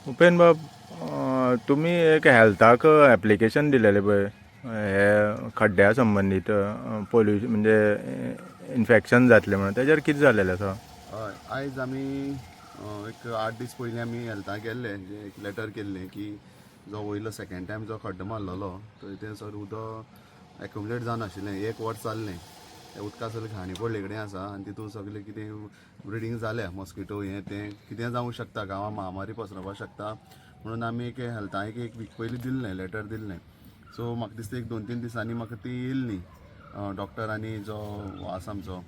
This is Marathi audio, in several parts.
उपेन बाब, तुम्ही एक हेल्थाक ॲप्लिकेशन दिलेले पळय हे खड्ड्या संबंदीत पोल्युशन म्हणजे इन्फेक्शन जातले म्हणून तेजेर कितें जालेलें आसा? हय, आयज आमी एक 8 दीस पयलीं आमी हेल्थाक गेल्ले एक लेटर केल्लें की जो वयलो सेकंड टायम जो खड्डो मारलेलो थंयसर उदक एक्युमुलेट जावन आशिल्लें, 1 वर्स जाल्लें. त्या उदका सगळी घाणी पडले कडेन आसा आनी तितून सगळें कितें ब्रिडींग जाल्या मॉस्किटो हें तें कितें जावंक शकता, गांवां महामारी पसरपाक शकता म्हणून आमी एक हेल्थाक एक वीक पयलीं दिल्लें लेटर दिल्लें. सो म्हाका दिसता एक 2-3 दिसांनी म्हाका ती येयल्ली. डॉक्टर आनी जो आसा आमचो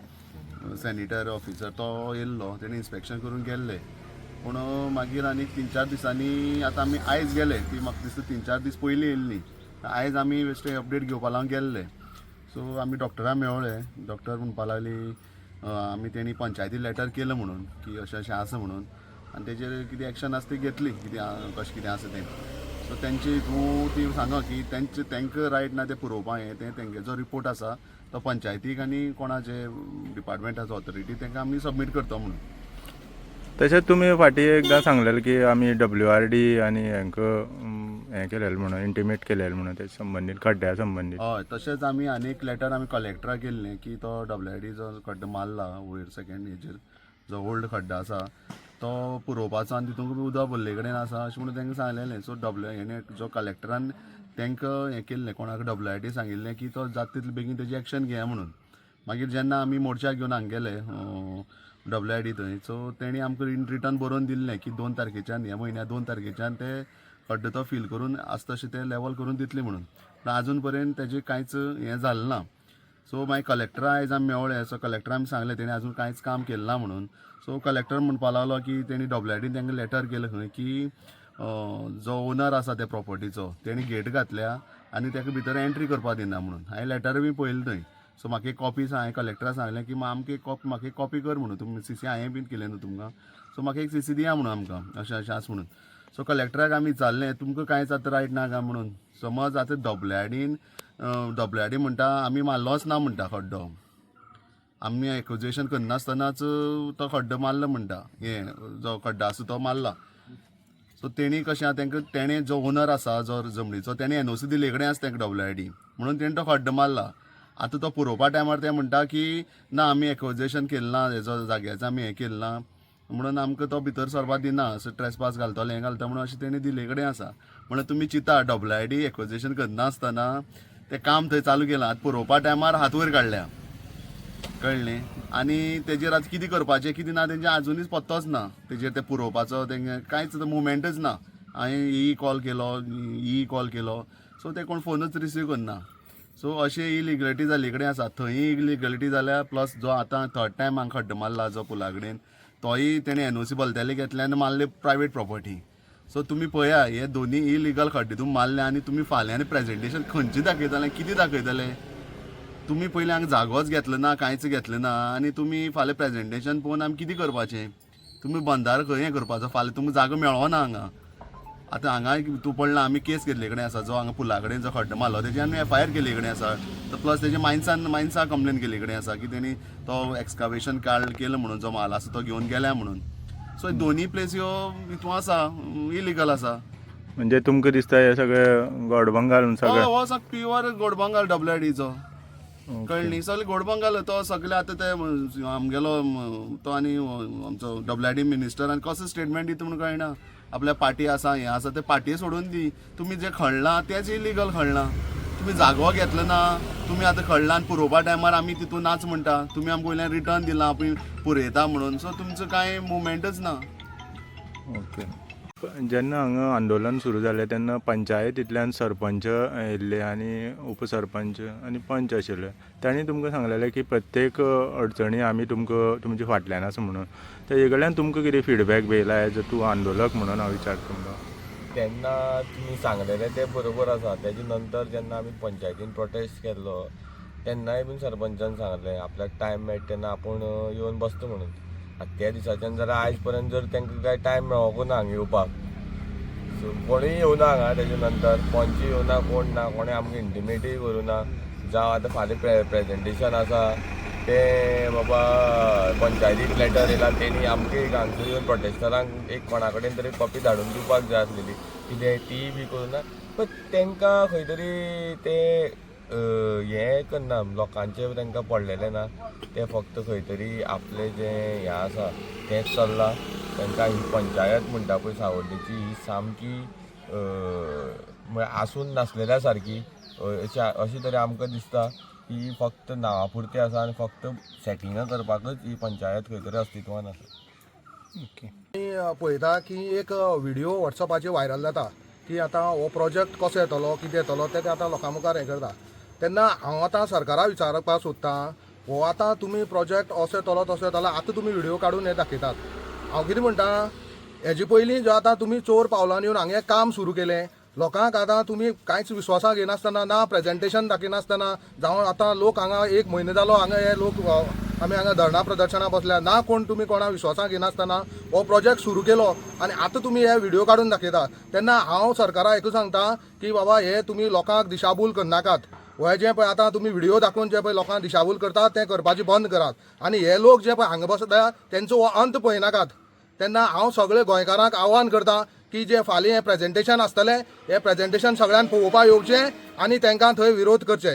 सॅनिटरी ऑफिसर तो येयल्लो, तेणी इन्स्पेक्शन करून गेल्ले. पूण मागीर आनी 3-4 दिसांनी आतां आमी आयज गेले, ती म्हाका दिसता 3-4 दीस पयलीं येयल्ली. आयज आमी बेश्टे अपडेट घेवपा लागून गेल्ले. सो आमी डॉक्टराक मेळ्ळे. डॉक्टर म्हणपा लागली आमी तेणी पंचायती लेटर केलं म्हणून की अशें अशें आसा म्हणून, आनी तेजेर कितें एक्शन आसा ती घेतली, कितें कशें कितें आसा तें. सो तेंची तूं ती सांगा की तांकां रायट ना तें पुरोवपा हें तें तेंगे जो रिपोर्ट आसा तो पंचायतीक आनी कोणाचे डिपार्टमेंट आसा ऑथॉरिटी तांकां आमी सबमीट करता म्हणून. तशेंच तुमी फाटीं एकदां सांगलेलें की आमी WRD आनी हांकां हें केलेलें म्हणून इंटिमेट केलेलें म्हणून तेजे संबंदीत खड्ड्या संबंदीत. हय, तशेंच आमी आनी एक लेटर आमी कलेक्टराक केल्लें की तो WRD जो खड्डो मारला वयर सेकंड हेजेर जो ओल्ड खड्डो आसा तो पुरोवपाचो आनी तितूंक उदक भरले कडेन आसा अशें म्हणून तांकां सांगलेलें. सो हेणें जो कलेक्टरान तांकां हें केल्लें, कोणाक WRD सांगिल्लें की तो जाता तितले बेगीन तेजी एक्शन घेया म्हणून. मागीर जेन्ना आमी मोर्चा घेवन हांगा गेले WRD थंय, सो तेणी आमकां रिटर्न बरोवन दिल्लें की 2 तारखेच्यान ह्या म्हयन्या 2 तारखेच्यान ते खड्डो तो फील करून आसता तशें ते लेवल करून दितले म्हणून. पूण आजून पर्यंत तेजें कांयच हें जालें ना. सो मागीर कलेक्टरा आयज आमी मेवळे. सो कलेक्टरा आमी सांगलें तेणी आजून कांयच काम केलें ना म्हणून. सो कलेक्टर म्हणपा लागलो की तेणी WRDन तांकां लेटर केलें खंय की जो ओनर आसा त्या प्रॉपर्टीचो तेणी गेट घातल्या आनी ताका भितर एंट्री करपा दिना म्हणून. हांवें लेटर बी पळयलें थंय. सो म्हाका एक कॉपी हांवें कलेक्टराक सांगलें की म्हाका एक कॉपी कर म्हणून, तुमी CC हांवें बीन केलें न्हू तुमकां, सो म्हाका एक CC दिया म्हणून आमकां अशें अशें आसा म्हणून. सो कलेक्टराक आमी विचारलें तुमकां कांयच आतां रायट ना काय म्हणून. समज आतां WRD म्हणटा आमी मारलोच ना म्हणटा खड्डो, आमी एक्विजिशन करनासतनाच तो खड्डो मारलो म्हणटा, हें जो खड्डो आसा तो मारला. सो तेणी कशें आहा तांकां तेणें जो ओनर आसा जो जमनीचो तेणें NOC दिले कडेन आसा तांकां WRD म्हणून तेणें तो खड्डो मारला. आतां तो पुरोवपा टायमार ते म्हणटा की ना आमी एक्विजिशन केलें ना, हेजो जाग्याचो आमी हें केलें ना म्हणून आमकां तो भितर सरपाक दिना, असो ट्रेसपास घालतलो हें घालता म्हणून अशें तेणी दिले कडेन आसा. म्हणून तुमी चिंता WRD एक्विजिशन करनासतना तें काम थंय चालू केलां. आतां पुरोवपा टायमार हात वयर काडल्या, कळ्ळें. आनी तेजेर आतां कितें करपाचें कितें ना तेंचें आजुनूच पत्तोच ना. तेजेर तें पुरोवपाचो तेंगे कांयच मुवमेंटच ना. हांवें ही कॉल केलो सो ते कोण फोनूच रिसीव करना. सो अशें इलिगलिटी जाल्ले कडेन आसा. थंय इलिगलिटी जाल्या प्लस जो आतां थर्ड टायम हांगा खड्डो मारला जो पुला कडेन तोय तेणें NOC भलतेले घेतले आनी मारले प्रायवेट प्रॉपर्टी. सो तुमी पळया हे दोनी इलिगल खड्डे तुमी मारले आनी तुमी फाल्यां आनी प्रेजेंटेशन खंयचें दाखयतले, कितें दाखयतले? तुमी पयलीं हांगा जागोच घेतलो ना, कांयच घेतलें ना आनी तुमी फाल्यां प्रेजेंटेशन पळोवन आमी कितें करपाचें? तुमी बंदार खंय हें करपाचो? फाल्यां तुमकां जागो मेळो ना हांगा. आतां हांगा तूं पडला आमी केस घेतले कडेन आसा, जो हांगा पुला कडेन जो खड्डो मारलो तेजी आमी FIR केले कडेन आसा. प्लस तेजे मायन्सा कंप्लेन केले कडेन आसा की तेणी तो एक्सकावेशन केलं म्हणून जो माल आसा तो घेवन गेल्या म्हणून. सो दोनी प्लेस ह्यो हितून आसा, इलिगल आसा. म्हणजे तुमकां दिसता हे सगळें घोडबंगाल सगळें? हो प्युअर घोडबंगाल WRDचो, कळ्ळी. सगळे घोडबंगाल तो सगळे. आतां ते आमगेलो तो आनी आमचो WRD मिनिस्टरान कसो स्टेटमेंट दिता म्हणून कळना. आपल्या पार्टी आसा हें आसा ते पार्टी सोडून दी. तुमी जे खणलां तेच इलिगल खणलां. तुमी जागो घेतलो ना, तुमी आतां खणलां आनी पुरोवपा टायमार आमी तितून नाच म्हणटा. तुमी आमकां वयल्यान रिटर्न दिलां आमी पुरयता म्हणून. सो तुमचो कांय मुवमेंटच ना. ओके. जेन्ना हांगा आंदोलन सुरू जालें तेन्ना पंचायतींतल्यान सरपंच येयल्ले आनी उपसरपंच आनी पंच आशिल्ले. तांणी तुमकां सांगलेलें की प्रत्येक अडचणी आमी तुमच्या फाटल्यान आसा म्हणून. तेजे कडल्यान तुमकां कितें फिडबॅक येयला एज अ तूं आंदोलक म्हणून हांव विचारता तुमकां? तेन्ना तुमी सांगलेलें तें बरोबर आसा. तेजे नंतर जेन्ना आमी पंचायतीन प्रोटेस्ट केल्लो तेन्नाय बीन सरपंचान सांगलें आपल्याक टायम मेळटा तेन्ना आपूण येवन बसता म्हणून. आतां त्या दिसाच्यान जाल्यार आयज पर्यंत जर तांकां कांय टायम मेळोंकूच ना हांगा येवपाक. सो कोणूय येवना हांगा. तेजे नंतर पंच येवना, कोण ना, कोणें आमकां इंटिमेटूय करूना. जावं आतां फाल्यां प्रेजेंटेशन आसा ते बाबा पंचायतीक लेटर येयला तेणी आमकां एक हांगसर येवन प्रोटेस्टरांक एक कोणा कडेन तरी कॉपी धाडून दिवपाक जाय आसलेली कितें ती बी करूना बट तांकां खंय तरी ते हें करना लोकांचे तांकां पडलेलें ना ते फक्त खंय तरी आपले जे हें आसा तेंच चल्लां तांकां ही पंचायत म्हणटा पळय सावड्डेची ही सामकी आसून नासलेल्या सारकी अशी तरी आमकां दिसता ही फक्त नांवा पुरती आसा आनी फक्त सेटिंगां करपाकच ही पंचायत खंय तरी अस्तित्वान आसा ओके पळयता की एक व्हिडिओ वॉट्सॅपाचेर व्हायरल जाता की आतां हो प्रोजेक्ट कसो येतलो कितें येतलो ते आतां लोकां मुखार हें करता तेन्ना हांव आतां सरकाराक विचारपाक सोदतां हो आतां तुमी प्रोजेक्ट असो येतलो तसो येतलो आतां तुमी व्हिडिओ काडून हे दाखयतात हांव कितें म्हणटा हेजे पयलीं जो आतां तुमी चोर पावलांनी येवन हांगा काम सुरू केलें लोकांक आतां तुमी कांयच विश्वासाक घेनासतना ना प्रेजेंटेशन दाखयनासतना जावं आतां लोक हांगा एक म्हयनो जालो हांगा हे लोक आमी हांगा धरणां प्रदर्शनां बसल्या ना कोण तुमी कोणा विश्वासाक घेनासतना हो प्रोजेक्ट सुरू केलो आनी आतां तुमी हे व्हिडिओ काडून दाखयता तेन्ना हांव सरकाराक एकूच सांगता की बाबा हे तुमी लोकांक दिशाभूल करनाकात हे जे पळय आतां तुमी व्हिडिओ दाखोवन जे पळय लोकांक दिशाभूल करतात तें करपाची बंद करात आनी हे लोक जे पळय हांगा बसता तेंचो हो अंत पळयनाकात तेन्ना हांव सगळे गोंयकारांक आव्हान करता की जे फाल्यां हें प्रेजेंटेशन आसतलें हें प्रेजेंटेशन सगळ्यांक पळोवपाक येवचें आनी तांकां थंय विरोध करचें